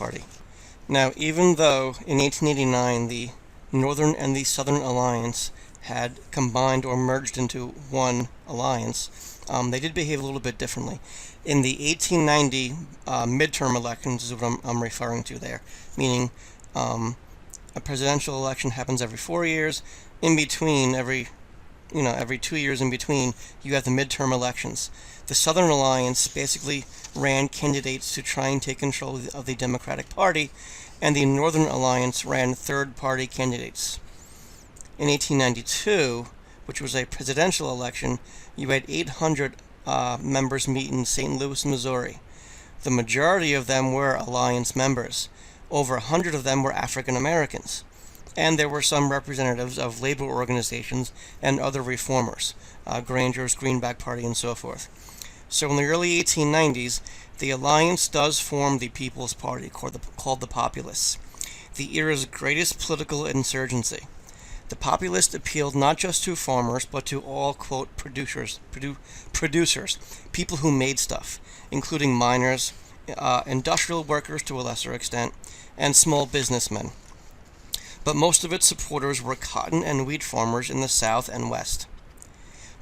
Party. Now, even though in 1889 the Northern and the Southern Alliance had combined or merged into one alliance, they did behave a little bit differently. In the 1890 midterm elections is what I'm referring to there, meaning a presidential election happens every 4 years. In between, every 2 years in between, you have the midterm elections. The Southern Alliance basically ran candidates to try and take control of the Democratic Party, and the Northern Alliance ran third-party candidates. In 1892, which was a presidential election, you had 800 members meet in St. Louis, Missouri. The majority of them were Alliance members. Over 100 of them were African Americans. And there were some representatives of labor organizations and other reformers, Granger's Greenback Party, and so forth. So in the early 1890s, the Alliance does form the People's Party, called the Populists, the era's greatest political insurgency. The Populists appealed not just to farmers, but to all, quote, producers, people who made stuff, including miners, industrial workers to a lesser extent, and small businessmen. But most of its supporters were cotton and wheat farmers in the South and West.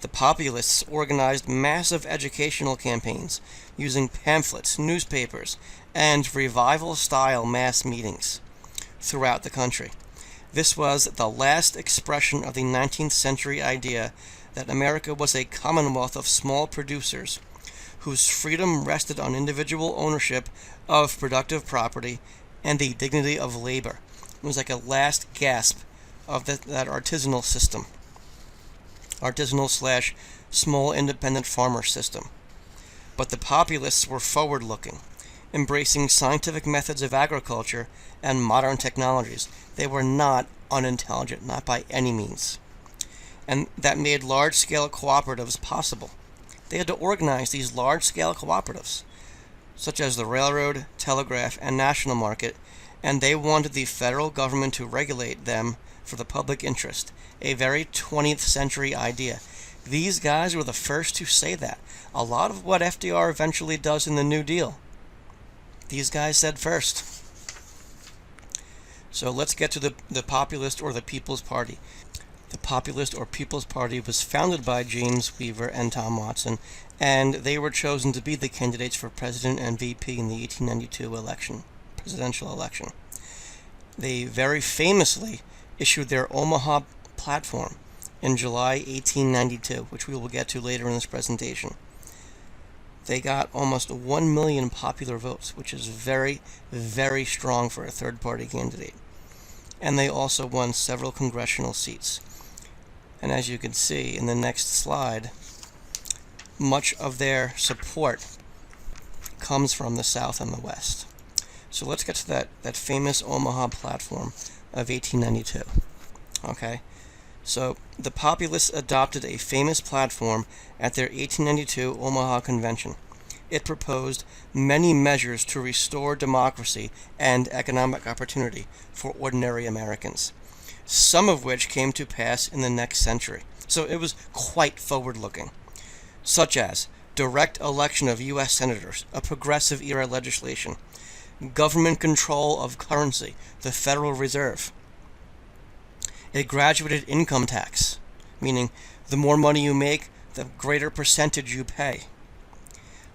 The Populists organized massive educational campaigns using pamphlets, newspapers, and revival-style mass meetings throughout the country. This was the last expression of the 19th century idea that America was a commonwealth of small producers whose freedom rested on individual ownership of productive property and the dignity of labor. It was like a last gasp of that artisanal system. Artisanal/small independent farmer system. But the Populists were forward-looking, embracing scientific methods of agriculture and modern technologies. They were not unintelligent, not by any means. And that made large-scale cooperatives possible. They had to organize these large-scale cooperatives, such as the railroad, telegraph, and national market, and they wanted the federal government to regulate them for the public interest, a very 20th century idea. These guys were the first to say that. A lot of what FDR eventually does in the New Deal, these guys said first. So let's get to the Populist or the People's Party. The Populist or People's Party was founded by James Weaver and Tom Watson, and they were chosen to be the candidates for president and VP in the 1892 presidential election. They very famously issued their Omaha platform in July 1892, which we will get to later in this presentation. They got almost 1 million popular votes, which is very, very strong for a third-party candidate. And they also won several congressional seats. And as you can see in the next slide, much of their support comes from the South and the West. So let's get to that famous Omaha platform of 1892. Okay? So the Populists adopted a famous platform at their 1892 Omaha convention. It proposed many measures to restore democracy and economic opportunity for ordinary Americans, some of which came to pass in the next century. So it was quite forward-looking, such as direct election of U.S. senators, a progressive era legislation, government control of currency, the Federal Reserve, a graduated income tax, meaning the more money you make, the greater percentage you pay,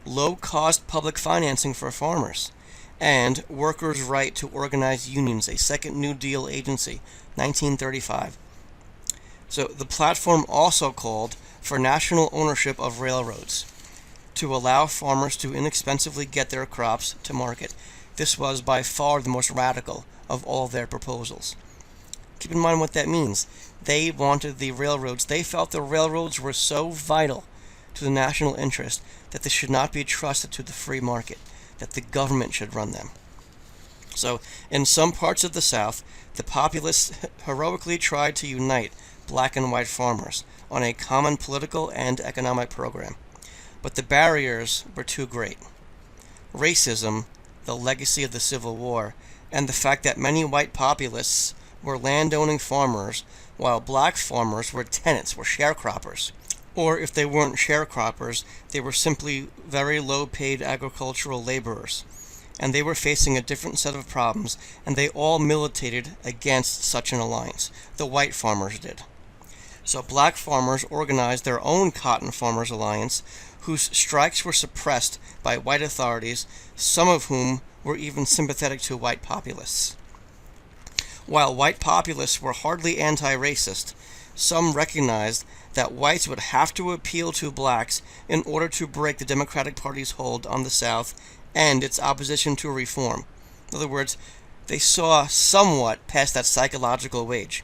low-cost public financing for farmers, and workers' right to organize unions, a second New Deal agency, 1935. So the platform also called for national ownership of railroads to allow farmers to inexpensively get their crops to market. This was by far the most radical of all their proposals. Keep in mind what that means. They wanted the railroads. They felt the railroads were so vital to the national interest that they should not be trusted to the free market, that the government should run them. So, in some parts of the South, the Populists heroically tried to unite black and white farmers on a common political and economic program. But the barriers were too great. Racism, the legacy of the Civil War, and the fact that many white populists were landowning farmers, while black farmers were tenants, were sharecroppers. Or if they weren't sharecroppers, they were simply very low-paid agricultural laborers. and they were facing a different set of problems, and they all militated against such an alliance. The white farmers did. So black farmers organized their own Cotton Farmers Alliance, whose strikes were suppressed by white authorities, some of whom were even sympathetic to white populists. While white populists were hardly anti-racist, some recognized that whites would have to appeal to blacks in order to break the Democratic Party's hold on the South and its opposition to reform. In other words, they saw somewhat past that psychological wage.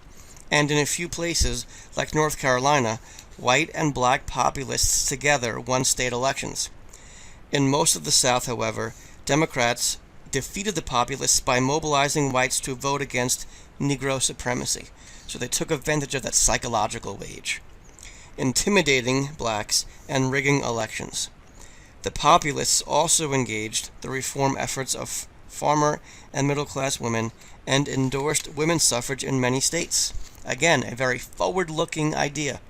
And in a few places, like North Carolina, white and black populists together won state elections. In most of the South, however, Democrats defeated the populists by mobilizing whites to vote against Negro supremacy. So they took advantage of that psychological wage, intimidating blacks and rigging elections. The populists also engaged the reform efforts of farmer and middle-class women and endorsed women's suffrage in many states. Again, a very forward-looking idea.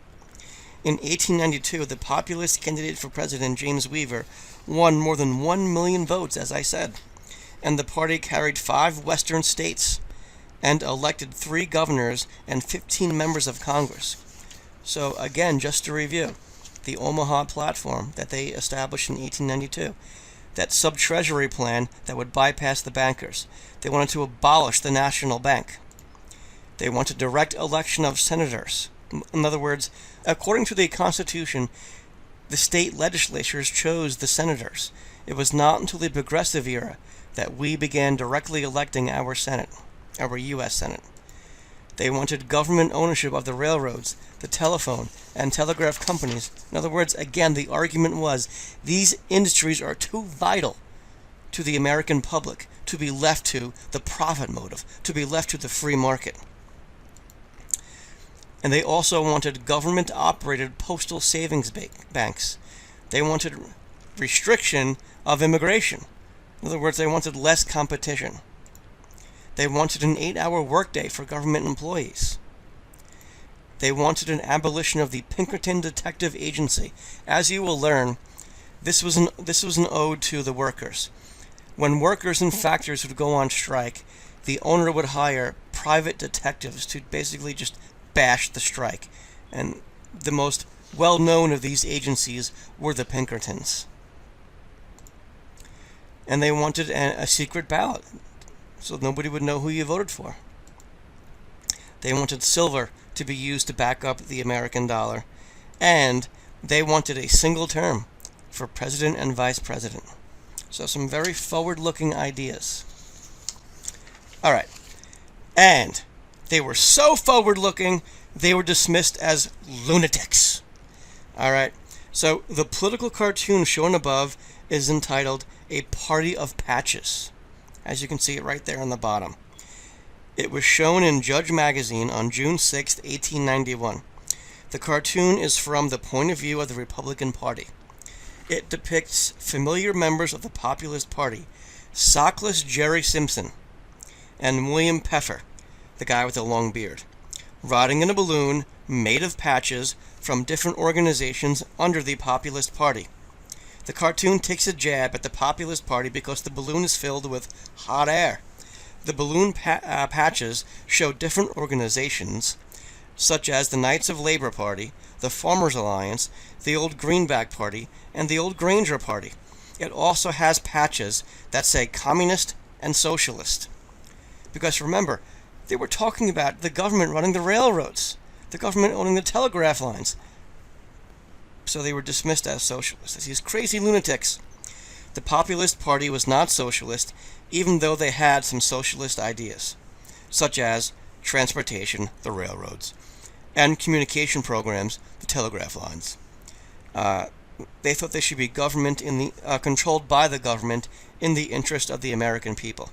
In 1892, the populist candidate for president, James Weaver, won more than 1 million votes, as I said, and the party carried 5 western states and elected 3 governors and 15 members of Congress. So again, just to review, the Omaha platform that they established in 1892, that sub-treasury plan that would bypass the bankers. They wanted to abolish the national bank. They wanted direct election of senators. In other words, according to the Constitution, the state legislatures chose the senators. It was not until the Progressive era that we began directly electing our Senate, our U.S. Senate. They wanted government ownership of the railroads, the telephone, and telegraph companies. In other words, again, the argument was these industries are too vital to the American public to be left to the profit motive, to be left to the free market. And they also wanted government-operated postal savings banks. They wanted restriction of immigration. In other words, they wanted less competition. They wanted an 8-hour workday for government employees. They wanted an abolition of the Pinkerton Detective Agency. As you will learn, this was an ode to the workers. When workers in factories would go on strike, the owner would hire private detectives to basically just bash the strike. And the most well-known of these agencies were the Pinkertons. And they wanted a secret ballot, so nobody would know who you voted for. They wanted silver to be used to back up the American dollar. And they wanted a single term for president and vice president. So some very forward-looking ideas. All right. And they were so forward-looking, they were dismissed as lunatics. All right. So the political cartoon shown above is entitled A Party of Patches. As you can see it right there on the bottom. It was shown in Judge Magazine on June 6, 1891. The cartoon is from the point of view of the Republican Party. It depicts familiar members of the Populist Party, sockless Jerry Simpson and William Peffer, the guy with the long beard, riding in a balloon made of patches from different organizations under the Populist Party. The cartoon takes a jab at the Populist Party because the balloon is filled with hot air. The balloon patches show different organizations, such as the Knights of Labor Party, the Farmers Alliance, the Old Greenback Party, and the Old Granger Party. It also has patches that say Communist and Socialist. Because remember, they were talking about the government running the railroads, the government owning the telegraph lines. So they were dismissed as socialists, as these crazy lunatics. The Populist Party was not socialist, even though they had some socialist ideas, such as transportation, the railroads, and communication programs, the telegraph lines. They thought they should be government controlled by the government in the interest of the American people.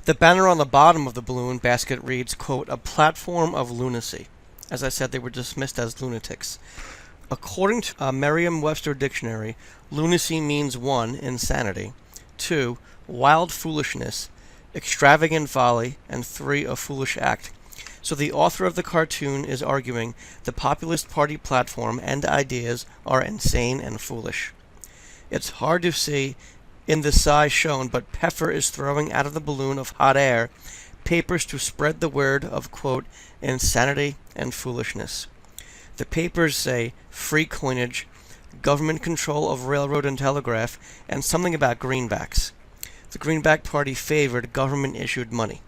The banner on the bottom of the balloon basket reads, quote, "A platform of lunacy." As I said, they were dismissed as lunatics. According to a Merriam-Webster dictionary, lunacy means 1, insanity, 2, wild foolishness, extravagant folly, and 3, a foolish act. So the author of the cartoon is arguing the Populist Party platform and ideas are insane and foolish. It's hard to see in the size shown, but Peffer is throwing out of the balloon of hot air papers to spread the word of, quote, insanity and foolishness. The papers say free coinage, government control of railroad and telegraph, and something about greenbacks. The Greenback Party favored government-issued money.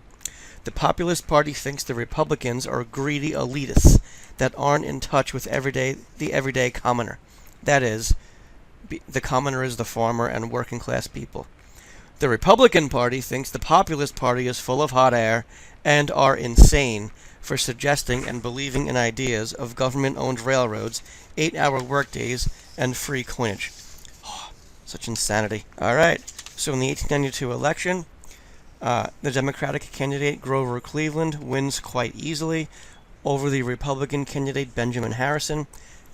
The Populist Party thinks the Republicans are greedy elitists that aren't in touch with the everyday commoner. That is, the commoner is the farmer and working class people. The Republican Party thinks the Populist Party is full of hot air and are insane for suggesting and believing in ideas of government-owned railroads, 8-hour workdays, and free coinage. Oh, such insanity. All right, so in the 1892 election, the Democratic candidate Grover Cleveland wins quite easily over the Republican candidate Benjamin Harrison.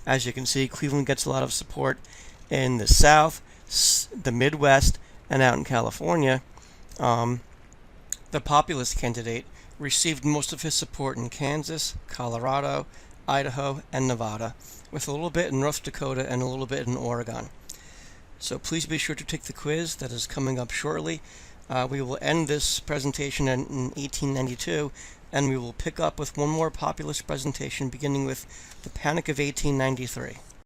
As you can see, Cleveland gets a lot of support in the South, the Midwest, and out in California. The populist candidate received most of his support in Kansas, Colorado, Idaho, and Nevada, with a little bit in North Dakota and a little bit in Oregon. So please be sure to take the quiz that is coming up shortly. We will end this presentation in 1892, and we will pick up with one more populist presentation beginning with the Panic of 1893.